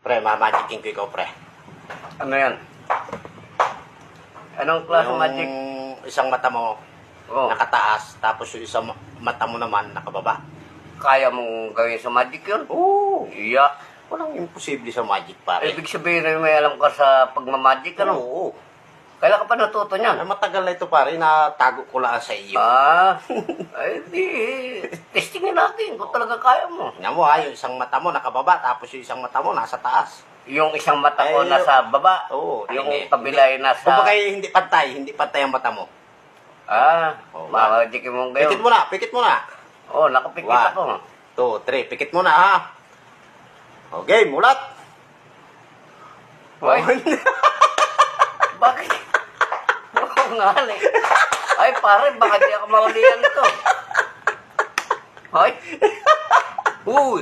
Pre, mamagicking ko ikaw, pre. Ano yan? Anong klase Yung magic? isang mata mo, Oh, nakataas, tapos yung isang mata mo naman, nakababa. kaya mong gawin sa magic yun? Oo. Iya. Walang imposible sa magic, pare. Ibig sabihin na may alam ka sa pagmamagic, ano? Oo. Kailan ka pa natuto niyan? Ay, matagal na ito, pare. Natago ko lang sa iyo. Ah, ay di. Testingin natin kung talaga kaya mo. Tingnan mo, yung isang mata mo nakababa, tapos yung isang mata mo nasa taas. Yung isang mata ko Ay, nasa baba. Oo. Yung hindi. kabila ay nasa... Kumbaga, hindi pantay ang mata mo. Ah, Oo, mamagic mo ngayon. Pikit mo na. Oh, nakapikit ako. 2, 3, pikit mo na, ha? Okay, mulat. Hoy. Bakit? Oo nga, ay, pare, baka di ako maulihan ito. Hoy. Uy.